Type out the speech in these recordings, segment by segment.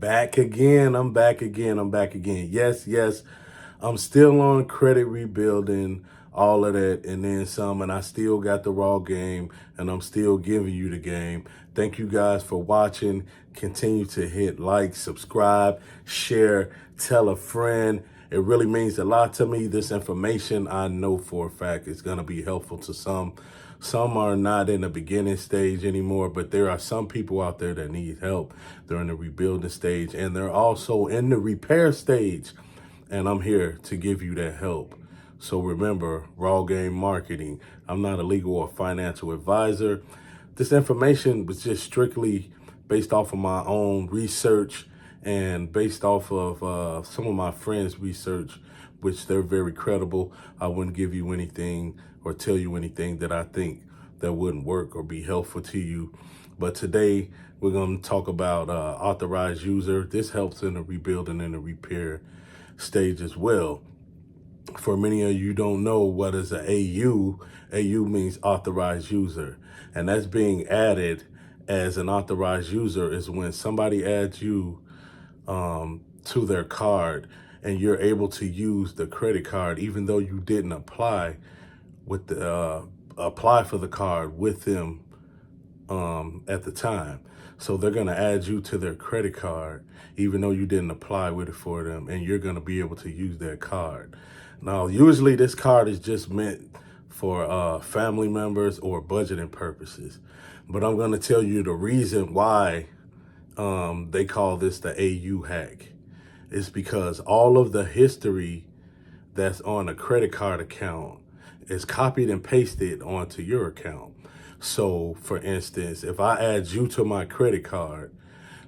Back again. I'm back again. I'm back again. Yes. I'm still on credit rebuilding, all of that, and then some. And I still got the raw game, and I'm still giving you the game. Thank you guys for watching. Continue to hit like, subscribe, share, tell a friend. It really means a lot to me. This information, I know for a fact, is going to be helpful to some. Some are not in the beginning stage anymore, but there are some people out there that need help. They're in the rebuilding stage, and they're also in the repair stage. And I'm here to give you that help. So remember, raw game marketing. I'm not a legal or financial advisor. This information was just strictly based off of my own research and based off of some of my friends' research, which they're very credible. I wouldn't give you anything or tell you anything that I think that wouldn't work or be helpful to you. But today we're going to talk about authorized user. This helps in the rebuilding and the repair stage as well. For many of you don't know what is an AU. AU means authorized user, and that's being added as an authorized user is when somebody adds you to their card and you're able to use the credit card even though you didn't apply with the apply for the card with them at the time. So they're going to add you to their credit card, even though you didn't apply with it for them, and you're going to be able to use that card. Now, usually this card is just meant for family members or budgeting purposes, but I'm going to tell you the reason why they call this the AU hack. It's because all of the history that's on a credit card account is copied and pasted onto your account. So for instance, if I add you to my credit card,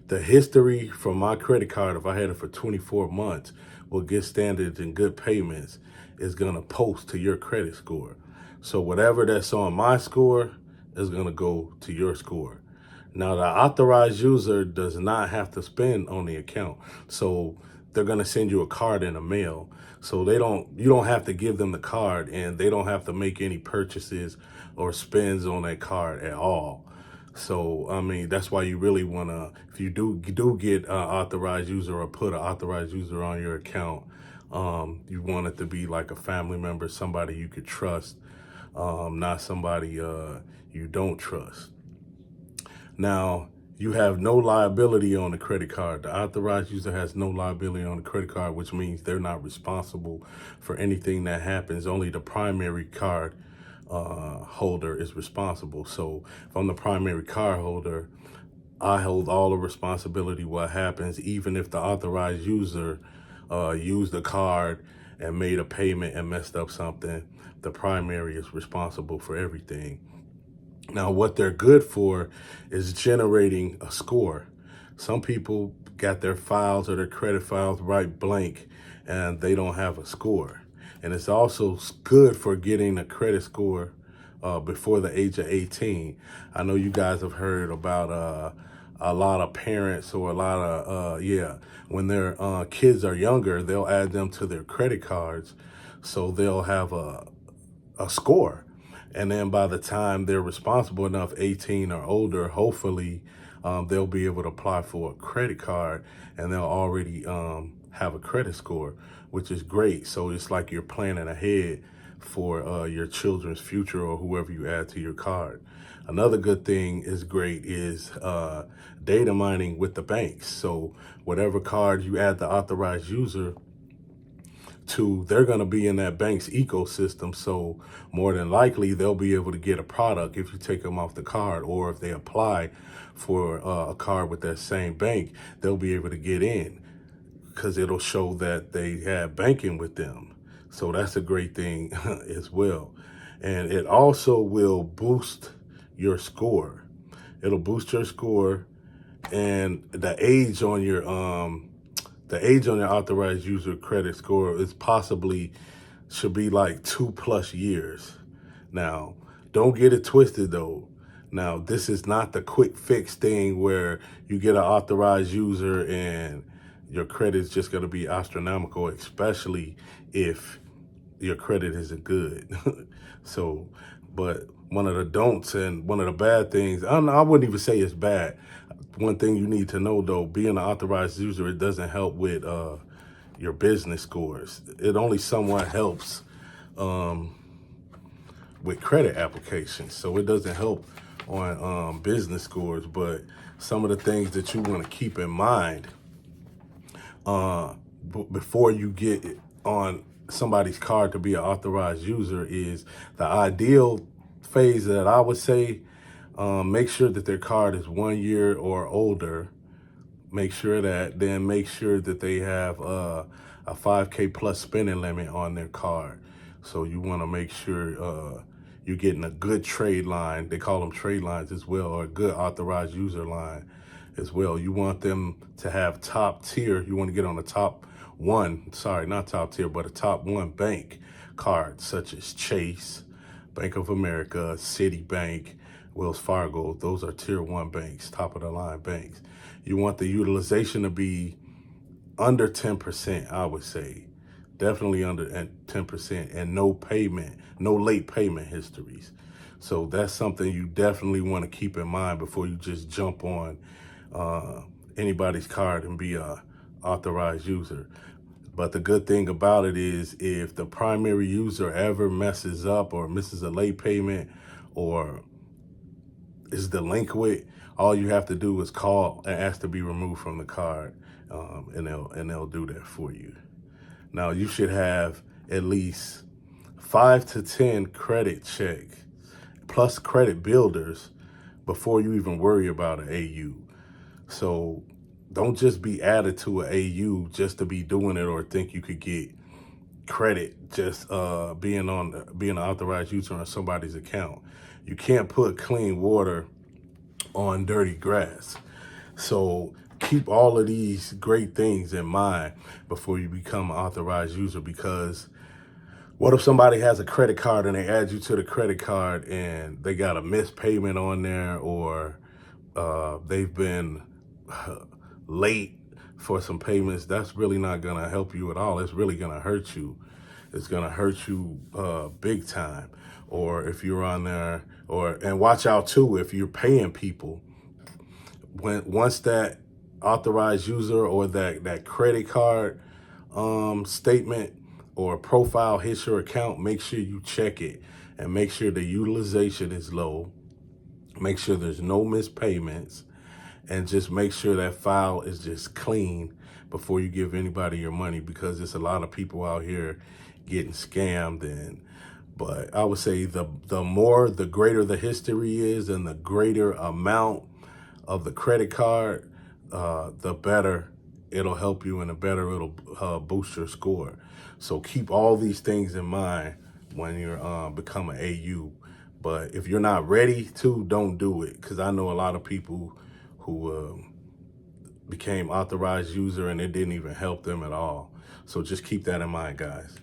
the history from my credit card, if I had it for 24 months, with good standards and good payments, is gonna post to your credit score. So whatever that's on my score is gonna go to your score. Now, the authorized user does not have to spend on the account. So they're going to send you a card in the mail. So you don't have to give them the card, and they don't have to make any purchases or spends on that card at all. So, I mean, that's why you really want to, if you do get an authorized user or put an authorized user on your account, you want it to be like a family member, somebody you could trust, not somebody you don't trust. Now, you have no liability on the credit card. The authorized user has no liability on the credit card, which means they're not responsible for anything that happens. Only the primary card holder is responsible. So if I'm the primary card holder, I hold all the responsibility what happens, even if the authorized user used the card and made a payment and messed up something. The primary is responsible for everything. Now, what they're good for is generating a score. Some people got their files or their credit files right blank and they don't have a score. And it's also good for getting a credit score before the age of 18. I know you guys have heard about a lot of parents or a lot of, when their kids are younger, they'll add them to their credit cards so they'll have a score. And then by the time they're responsible enough, 18 or older, hopefully they'll be able to apply for a credit card and they'll already have a credit score, which is great. So it's like you're planning ahead for your children's future or whoever you add to your card. Another good thing is great is data mining with the banks. So whatever card you add the authorized user to, they're going to be in that bank's ecosystem. So more than likely, they'll be able to get a product if you take them off the card, or if they apply for a card with that same bank, they'll be able to get in because it'll show that they have banking with them. So that's a great thing as well. And it also will boost your score. It'll boost your score, and the age on your authorized user credit score is possibly should be like 2+ years. Now, don't get it twisted though. Now, this is not the quick fix thing where you get an authorized user and your credit is just going to be astronomical, especially if your credit isn't good. So, but one of the don'ts and one of the bad things. I wouldn't even say it's bad. One thing you need to know though, being an authorized user, it doesn't help with your business scores. It only somewhat helps with credit applications. So it doesn't help on business scores, but some of the things that you want to keep in mind before you get on somebody's card to be an authorized user is the ideal phase that I would say, make sure that their card is 1 year or older. Make sure that, then make sure that they have a 5K plus spending limit on their card. So you want to make sure you're getting a good trade line. They call them trade lines as well, or a good authorized user line as well. You want them to have top tier. You want to get on the top one, sorry, not top tier, but a top one bank card, such as Chase, Bank of America, Citibank, Wells Fargo. Those are tier one banks, top of the line banks. You want the utilization to be under 10%, I would say. Definitely under 10%, and no late payment histories. So that's something you definitely want to keep in mind before you just jump on anybody's card and be a authorized user. But the good thing about it is if the primary user ever messes up or misses a late payment or is delinquent, all you have to do is call and ask to be removed from the card, and they'll do that for you. Now you should have at least 5 to 10 credit checks plus credit builders before you even worry about an AU. So don't just be added to an AU just to be doing it or think you could get credit just being an authorized user on somebody's account. You can't put clean water on dirty grass. So keep all of these great things in mind before you become an authorized user, because what if somebody has a credit card and they add you to the credit card and they got a missed payment on there, or they've been late for some payments? That's really not going to help you at all. It's really going to hurt you. It's going to hurt you big time. Or if you're on there, and watch out too, if you're paying people, once that authorized user or that credit card statement or profile hits your account, make sure you check it and make sure the utilization is low. Make sure there's no missed payments, and just make sure that file is just clean before you give anybody your money, because there's a lot of people out here getting scammed. But I would say the greater the history is and the greater amount of the credit card, the better it'll help you and the better it'll boost your score. So keep all these things in mind when you're become an AU. But if you're not ready to, don't do it, because I know a lot of people who became authorized user and it didn't even help them at all. So just keep that in mind, guys.